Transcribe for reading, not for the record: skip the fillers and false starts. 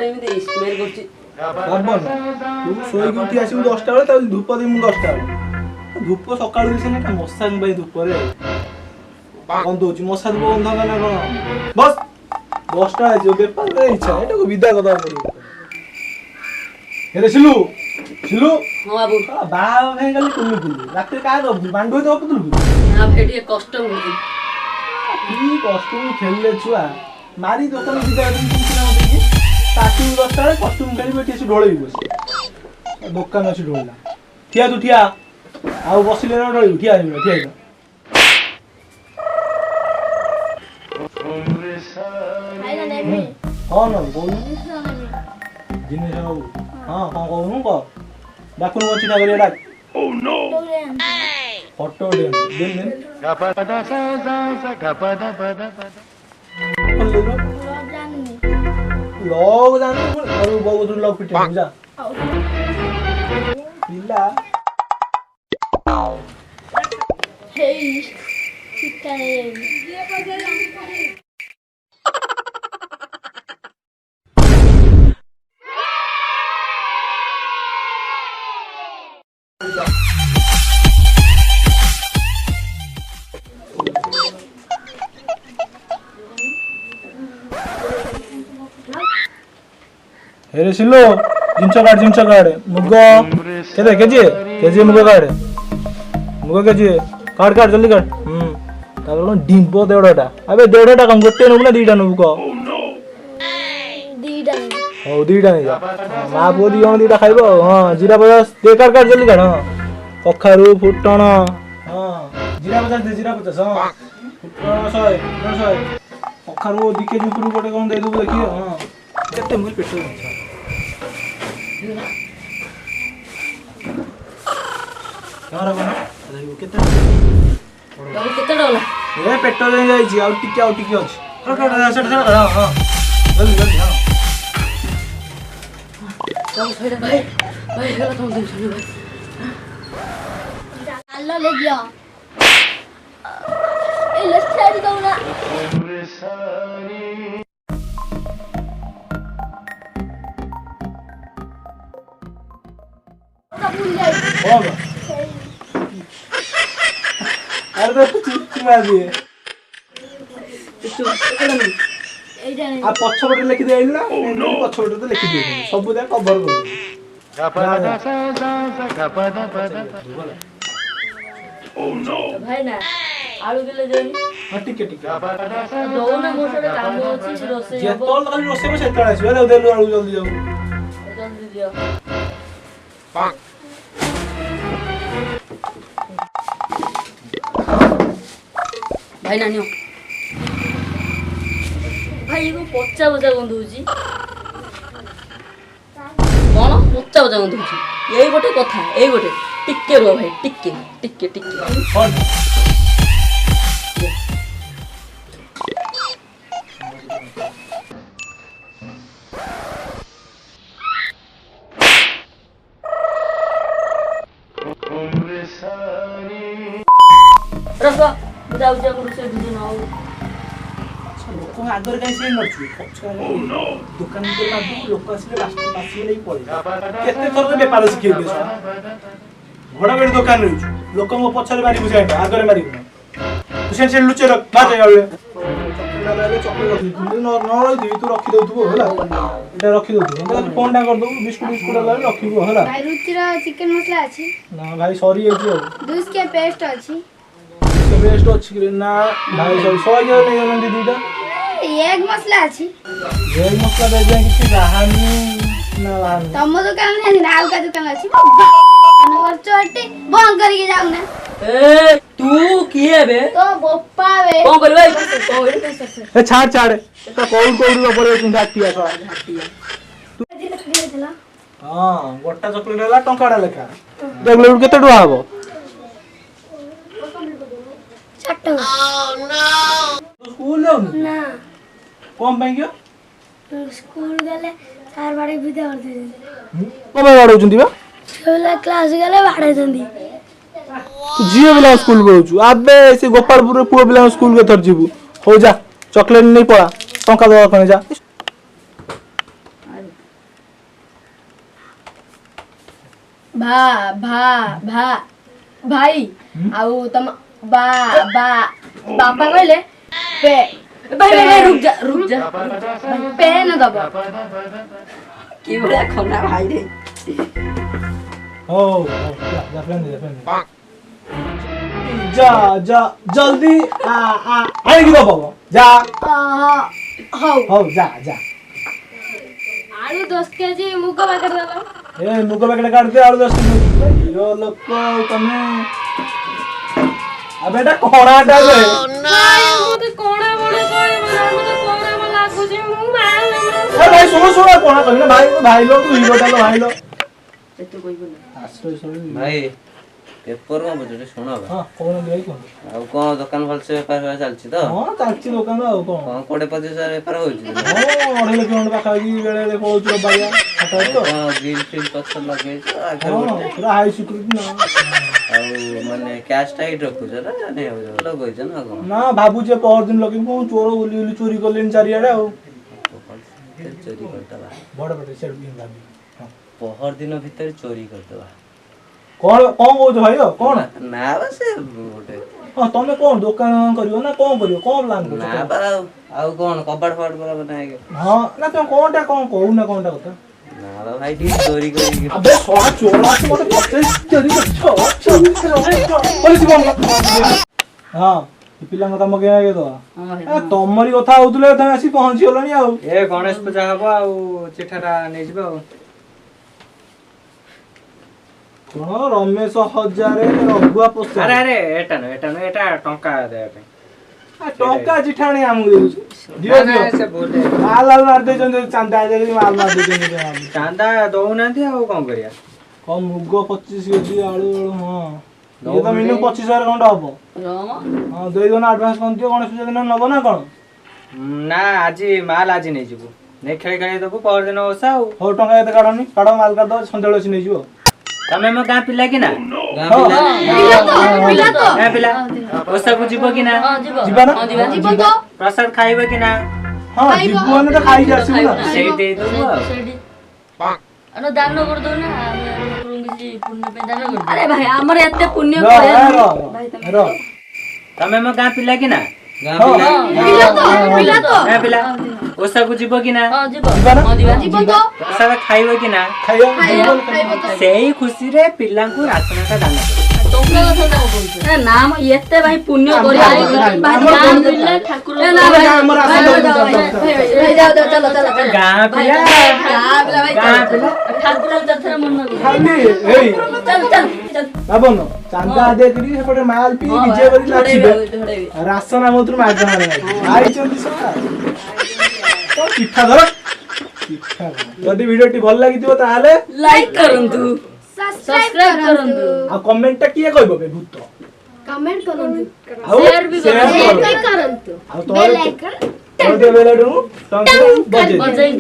ଗୋଟେ ଏମିତି ସ୍ମେଲ କରୁଛି। ବାବନ ତୁ ଶୋଇକି ଉଠି ଆସିବୁ 10ଟା ବେଳେ ତାହେଲେ ଧୂପ ଦେବି ମୁଁ 10ଟା ବେଳେ। ଧୂପ ସକାଳୁ ଦିଶେ ନା ମଶା ପାଇଁ ଧୂପରେ ଗନ୍ଧଉଛି ମଶା ଧୂପ ଗନ୍ଧ ନା କଣ ବସ୍ 10ଟା ହେଇଯିବ ବେପାରରେ ଇଚ୍ଛା ଏଟାକୁ ବିଦା କଥା ପଡିବ। ହେରେ ସିଲୁ ସିଲୁ ହଁ ବାବୁ ବାହା ଭାଇ ଗଲି କୁଲୁ କୁଲୁ ରାତିରେ କାହା ଦବୁ ବାଣ୍ଡୁ ତ ଅପୁଥିଲୁ ନା ଭାଇ ଟିକେ କଷ୍ଟ ହଉଛି। କି କଷ୍ଟ୍ୟୁମ ଖେଳିଲେ ଛୁଆ ମାରି ଦୋକାନ ବିଦା ଦେଇକି ତାକୁ 10ଟା ବେଳେ କଷ୍ଟ୍ୟୁମ ଖେଳିବ ଏଠି ଆସି ଢୋଳେଇବୁ ବସି ଦୋକାନ ଅଛି ଢୋଳିଲା ଠିଆ ତୁ ଠିଆ ଆଉ ବସିଲେ ନା ଢୋଳିବୁ ଠିଆ ହେଇଯିବ ଠିଆ ହେଇଯିବ। ହଁ ନବୁ କହୁନୁ ଜିନିଷ ନବୁ ହଁ କଣ କହୁନୁ କହ ଡାକୁନୁ ଅଛି ତା କରିବା ଡାକ ଫଟୋ ଲଗ ଜାଣି ବହୁତ ଲଗ ପିଟିବୁ ଯା ପିଲା ହେଇ ଚିଟା हेरे सिलो जिंस काट मुग केते केजी मुग काट केजी काट काट जल्दी काट तापर डिंबो देड़टा अबे देड़टा कम गोटे नबु ना दीटा नबु को दीटा हो दीटा नहीं जा मां पुओ दी जण दीटा खाइबो हां जीरा 50 दे काट काट जल्दी काट हां कखारू फुटण हां जीरा 50 दे जीरा 50 हां फुटण 100 कखारू दिके जुपुरु गोटे कोन दे दबु देखि हां केते मुई पेट केते डला ए पेट जाई जाई आ टिके अछि हां जल्दी जल्दी हां चल छोड़ भाई भाई गला तुम दिन सुन भाई डालो ले गया ए ले छाड़ी दो ना अरे तो चिट्ठी मार दिए आ पछपटे लिखि देइल ना पछपटे तो लिखि देइल सब दे कवर कर ओ नो भाई ना आलू किलो जोनी हां टिके दो ना मोर से काम अछि रोसे जे तोल खाली रोसे में सेतळ आसी ले देलु आलू जल्दी जाऊ जल्दी दियो भाई नानियो भाई को पच्चा बजा गंधुची कोन पच्चा बजा गंधुची एई गोटे कथा एई गोटे टिके रो भाई टिके टिके टिके कोन रखो जाऊ जा गुरु से दिन आओ लोक आगर कहीं से नछु दुकान के माध्यम लोक आसीले रास्ता पासी नहीं पड़े केते थर तो व्यापार सिखे दे घोड़ा बेड़ दुकान रही लोक मो पछरे मारी बुझा आगर मारी तू से लुचे रख बाजे गाले चॉकलेट रखी तू न रही तू रखी दउथबो होला एटा रखी दउथबो तो फोन टा कर दउ बिस्कुट बिस्कुट ला रखिबो होला भाई रुचिरा चिकन मसला अछि ना भाई सॉरी है जी दूध के पेस्ट अछि बेस्ट अच्छी ना भाई सब 100 नहीं जल्दी दीदा एक मसला अछि एक मसला दे जाए किसी कहानी ना वानी तम दुकान नहीं नाव का दुकान अछि कने खर्च हटे बंद करके जाऊ ना ए तू किए बे तो बप्पा बे कोन कर भाई कोन ए छाड़ छाड़ तो कोड कोड ऊपर तू घाटिया सो घाटिया हां गोटा चॉकलेट वाला टंकाडा लेखा चॉकलेट केते टका हबो छटो ओह नो तू स्कूल जाऊ ना कौन बैंक गयो स्कूल गले चार बाड़े विदा कर दे कब बाड़ौ चंदी बा छोला क्लास गले बाड़े चंदी तू जियो बिला स्कूल गयो आबे से गोपालपुर पुओ बिला स्कूल के थर जीबू हो जा चॉकलेट नहीं पड़ा टंका दवा कने जा भा भा भा भाई आउ तम बा बा बापा कहले पे भाई रुक जा पे न दबो कि बड़ा खना भाई रे जा फ्रेंड जा जा जल्दी आने की दबो जा हो जा जा आलू 10 केजी मुग पैकेट दलो ए मुग पैकेट काट दे आलू 10 केजी यो लोक तमे अब बेटा कोणाटा दे मते कोणा बोले कोई मते कोणा म लागु छी मु मार अरे भाई सुनो कोणा कहना भाई लोग तू हीरो डालो भाई लो तू कोई बोल भाई पेपर में बजटे सुनो हां कोन भाई कोन आ कोन दुकान भलसे व्यापार चलछि तो हां चलछि दुकान आ कोन कोन कोडे 25,000 व्यापार होछि हां 2.5 लाख टका पाखा की बेले ले पहुंच बाया हटा तो ग्रीन फील्ड पत्थर लगे आगे पूरा हाई सिक्योरिटी ना आ माने कैश टाइट रखु छ ना नै हो लोग होइछ ना कोन ना बाबू जे पहर दिन लगे को चोर उली चोरी करलेन चारियाडे आ चोरी करतबा बड़ सेट भी भाभी पहर दिन भीतर चोरी करतबा कोन कहू भाई कोन ना बस गोटे हां तमे कोन दुकान करियो ना कोन करियो कोन प्लान करियो ना बा आ कोन कबाड़ फाड़ पर बनाएगे हां ना तुम कोनटा कोन कहू ना कोनटा कथा ना बा भाई डी चोरी करी अबे सोना चोरा तो मते पत्ते चोरी पुलिस बम हां पिला का तम के आगे तो तमरी कथा होतले तमे आसी पहुंची होलनी आ ए गणेश पूजा हबो आ चिठारा नै जबो कोन रमेश हजारे रघुआ पोस्ट अरे अरे एटा टंका दे पे टंका जिठाणी हमु देउ दियो दियो से बोले माल मार दे जंदे चांदा दे माल मार दे जंदे चांदा दउना दे आ कोन करिया कम मुग 25 केजी आलू हां ये तो मिनिमम 25,000 घंटा हबो हां दे दो ना एडवांस कोन दियो गणेश पूजा दिन नबो ना कोन ना आज माल आज नै जबो नै खेळ खेळ दबो पर दिन ओसा हो टंका एते काढनी काढो माल काढ दो संदेळ छी नै जिवो तमे म गां पिला कि ना गां पिला तो गां पिला ओसा को जीवो कि ना जीवा ना जीव तो प्रसाद खाइबो कि ना हां जीवो ने तो खाई जासी ना सेई दे दबो अन दान कर दो ना पुण्य पे दान कर अरे भाई हमर एते पुण्य रो तमे म गां पिला कि ना गां पिला तो गां पिला ओसा को जीवो कि ना हां जीव जीव तो प्रसाद खाइबो कि ना खाइयो सेई खुशी रे पिला को रासनटा दान कर टोकला कथा बोलछ ए नाम एते भाई पुण्य करी आई भाई गान बिल्ले ठाकुर ए ना भाई हमर आसन जाओ चलो गां पिला गां पिला ठाकुर जथरा मन न खाली एई चल बाबन चांदा दे करी सेपटे माल पी विजय करी लाचिबे राशन हमत्र मार मारे आई चंदी सका तो चिट्ठा धर चिट्ठा यदि वीडियो टी भल लागि दियो ताले लाइक करंतु सब्सक्राइब करंतु आ कमेंट टा किए कहबो बे भूत कमेंट करंतु शेयर भी करंतु आ तो बेल आइकन तो बेल आइकन बजे बजाई